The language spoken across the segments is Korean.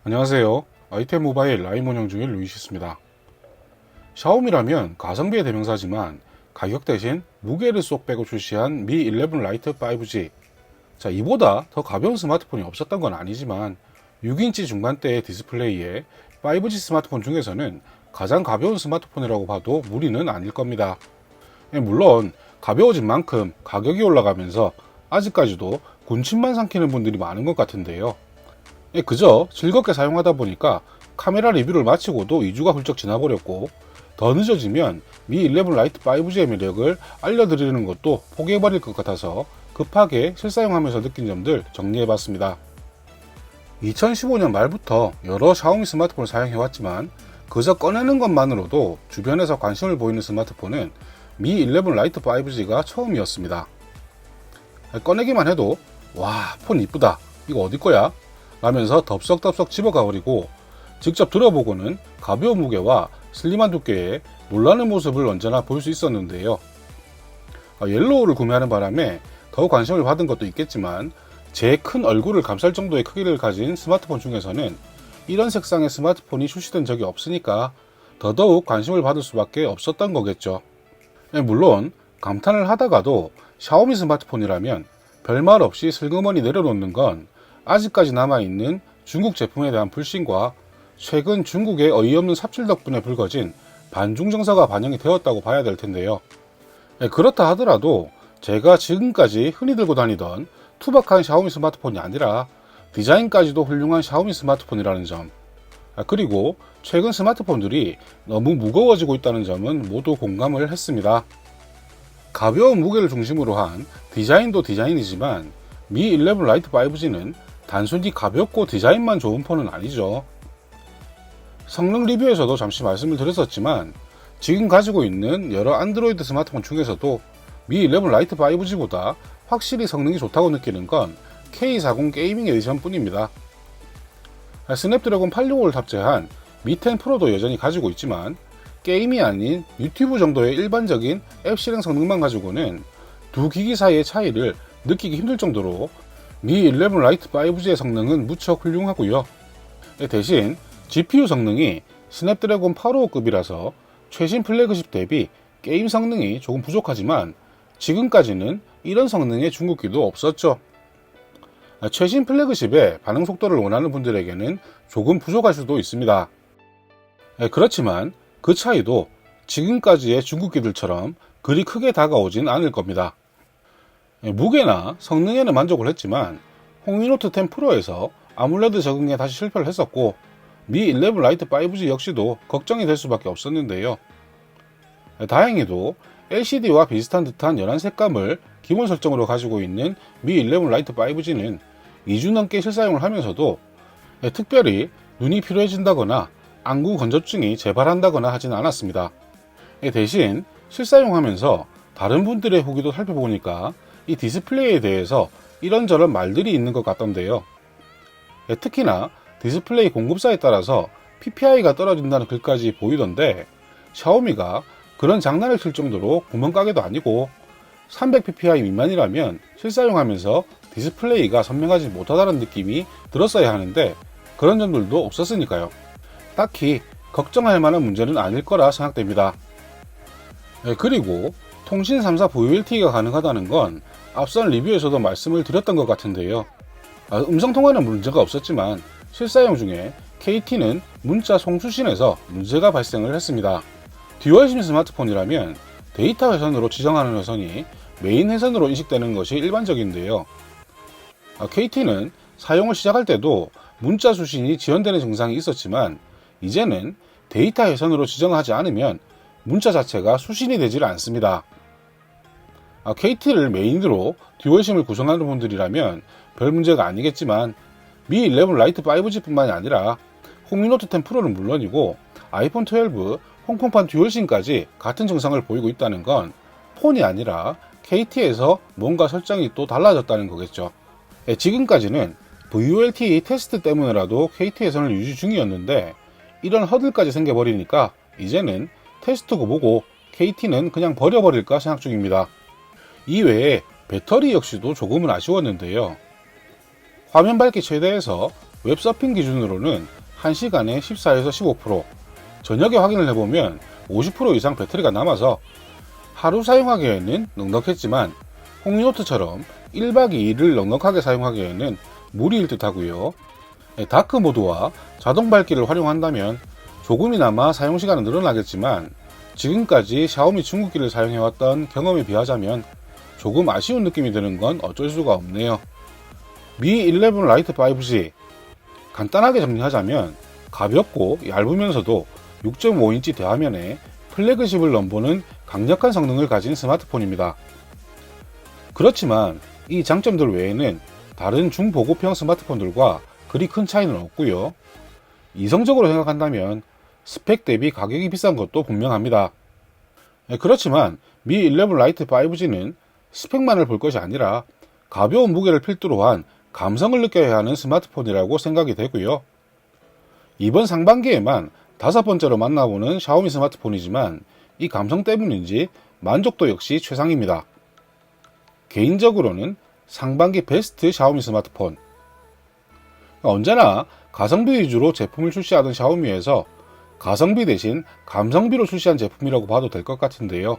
안녕하세요. 아이템 모바일 라이브 운영 중인 루이시스입니다. 샤오미라면 가성비의 대명사지만 가격 대신 무게를 쏙 빼고 출시한 미 11 라이트 5G. 자, 이보다 더 가벼운 스마트폰이 없었던 건 아니지만 6인치 중반대의 디스플레이에 5G 스마트폰 중에서는 가장 가벼운 스마트폰이라고 봐도 무리는 아닐 겁니다. 물론 가벼워진 만큼 가격이 올라가면서 아직까지도 군침만 삼키는 분들이 많은 것 같은데요. 그저 즐겁게 사용하다 보니까 카메라 리뷰를 마치고도 2주가 훌쩍 지나버렸고, 더 늦어지면 미 11 라이트 5G의 매력을 알려드리는 것도 포기해버릴 것 같아서 급하게 실사용하면서 느낀 점들 정리해봤습니다. 2015년 말부터 여러 샤오미 스마트폰을 사용해왔지만 그저 꺼내는 것만으로도 주변에서 관심을 보이는 스마트폰은 미 11 라이트 5G가 처음이었습니다. 꺼내기만 해도 와, 폰 이쁘다, 이거 어디 거야? 라면서 덥석덥석 집어가버리고, 직접 들어보고는 가벼운 무게와 슬림한 두께에 놀라는 모습을 언제나 볼 수 있었는데요. 옐로우를 구매하는 바람에 더 관심을 받은 것도 있겠지만, 제 큰 얼굴을 감쌀 정도의 크기를 가진 스마트폰 중에서는 이런 색상의 스마트폰이 출시된 적이 없으니까 더더욱 관심을 받을 수밖에 없었던 거겠죠. 물론 감탄을 하다가도 샤오미 스마트폰이라면 별말 없이 슬그머니 내려놓는 건 아직까지 남아있는 중국 제품에 대한 불신과 최근 중국의 어이없는 삽질 덕분에 불거진 반중 정서가 반영이 되었다고 봐야 될 텐데요. 그렇다 하더라도 제가 지금까지 흔히 들고 다니던 투박한 샤오미 스마트폰이 아니라 디자인까지도 훌륭한 샤오미 스마트폰이라는 점, 그리고 최근 스마트폰들이 너무 무거워지고 있다는 점은 모두 공감을 했습니다. 가벼운 무게를 중심으로 한 디자인도 디자인이지만 미 11 라이트 5G는 단순히 가볍고 디자인만 좋은 폰은 아니죠. 성능 리뷰에서도 잠시 말씀을 드렸었지만 지금 가지고 있는 여러 안드로이드 스마트폰 중에서도 미 11 라이트 5G보다 확실히 성능이 좋다고 느끼는 건 K40 게이밍 에디션 뿐입니다. 스냅드래곤 865를 탑재한 미 10 프로도 여전히 가지고 있지만 게임이 아닌 유튜브 정도의 일반적인 앱 실행 성능만 가지고는 두 기기 사이의 차이를 느끼기 힘들 정도로 미 11 라이트 5G의 성능은 무척 훌륭하고요. 대신 GPU 성능이 스냅드래곤 855급이라서 최신 플래그십 대비 게임 성능이 조금 부족하지만 지금까지는 이런 성능의 중국기도 없었죠. 최신 플래그십의 반응 속도를 원하는 분들에게는 조금 부족할 수도 있습니다. 그렇지만 그 차이도 지금까지의 중국기들처럼 그리 크게 다가오진 않을 겁니다. 무게나 성능에는 만족을 했지만 홍미노트 10 프로에서 아몰레드 적응에 다시 실패를 했었고, 미 11 라이트 5G 역시도 걱정이 될 수밖에 없었는데요. 다행히도 LCD와 비슷한 듯한 연한 색감을 기본 설정으로 가지고 있는 미 11 라이트 5G는 2주 넘게 실사용을 하면서도 특별히 눈이 피로해진다거나 안구 건조증이 재발한다거나 하진 않았습니다. 대신 실사용하면서 다른 분들의 후기도 살펴보니까 이 디스플레이에 대해서 이런저런 말들이 있는 것 같던데요. 특히나 디스플레이 공급사에 따라서 PPI가 떨어진다는 글까지 보이던데, 샤오미가 그런 장난을 칠 정도로 구멍가게도 아니고 300ppi 미만이라면 실사용하면서 디스플레이가 선명하지 못하다는 느낌이 들었어야 하는데 그런 점들도 없었으니까요. 딱히 걱정할 만한 문제는 아닐 거라 생각됩니다. 그리고 통신 3사 VoLTE가 가능하다는 건 앞선 리뷰에서도 말씀을 드렸던 것 같은데요. 음성통화는 문제가 없었지만 실사용 중에 KT는 문자 송수신에서 문제가 발생을 했습니다. 듀얼심 스마트폰이라면 데이터 회선으로 지정하는 회선이 메인 회선으로 인식되는 것이 일반적인데요. KT는 사용을 시작할 때도 문자 수신이 지연되는 증상이 있었지만 이제는 데이터 회선으로 지정하지 않으면 문자 자체가 수신이 되질 않습니다. KT를 메인으로 듀얼심을 구성하는 분들이라면 별 문제가 아니겠지만 미 11 라이트 5G 뿐만이 아니라 홍미노트 10 프로는 물론이고 아이폰 12 홍콩판 듀얼심까지 같은 증상을 보이고 있다는 건 폰이 아니라 KT에서 뭔가 설정이 또 달라졌다는 거겠죠. 지금까지는 VoLTE 테스트 때문에라도 KT 회선을 유지 중이었는데 이런 허들까지 생겨버리니까 이제는 테스트고 뭐고 KT는 그냥 버려버릴까 생각 중입니다. 이외에 배터리 역시도 조금은 아쉬웠는데요. 화면 밝기 최대에서 웹서핑 기준으로는 1시간에 14에서 15%, 저녁에 확인을 해보면 50% 이상 배터리가 남아서 하루 사용하기에는 넉넉했지만 홍리노트처럼 1박 2일을 넉넉하게 사용하기에는 무리일 듯 하고요. 다크 모드와 자동 밝기를 활용한다면 조금이나마 사용시간은 늘어나겠지만 지금까지 샤오미 중국기를 사용해왔던 경험에 비하자면 조금 아쉬운 느낌이 드는 건 어쩔 수가 없네요. 미 11 라이트 5G, 간단하게 정리하자면 가볍고 얇으면서도 6.5인치 대화면에 플래그십을 넘보는 강력한 성능을 가진 스마트폰입니다. 그렇지만 이 장점들 외에는 다른 중보급형 스마트폰들과 그리 큰 차이는 없고요. 이성적으로 생각한다면 스펙 대비 가격이 비싼 것도 분명합니다. 그렇지만 미 11 라이트 5G는 스펙만을 볼 것이 아니라 가벼운 무게를 필두로 한 감성을 느껴야 하는 스마트폰이라고 생각이 되고요. 이번 상반기에만 5번째로 만나보는 샤오미 스마트폰이지만 이 감성 때문인지 만족도 역시 최상입니다. 개인적으로는 상반기 베스트 샤오미 스마트폰. 언제나 가성비 위주로 제품을 출시하던 샤오미에서 가성비 대신 감성비로 출시한 제품이라고 봐도 될 것 같은데요.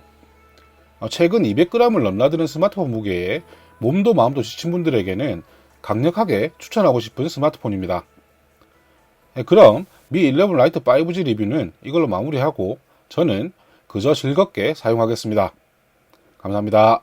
최근 200g을 넘나드는 스마트폰 무게에 몸도 마음도 지친 분들에게는 강력하게 추천하고 싶은 스마트폰입니다. 그럼 미 11 라이트 5G 리뷰는 이걸로 마무리하고 저는 그저 즐겁게 사용하겠습니다. 감사합니다.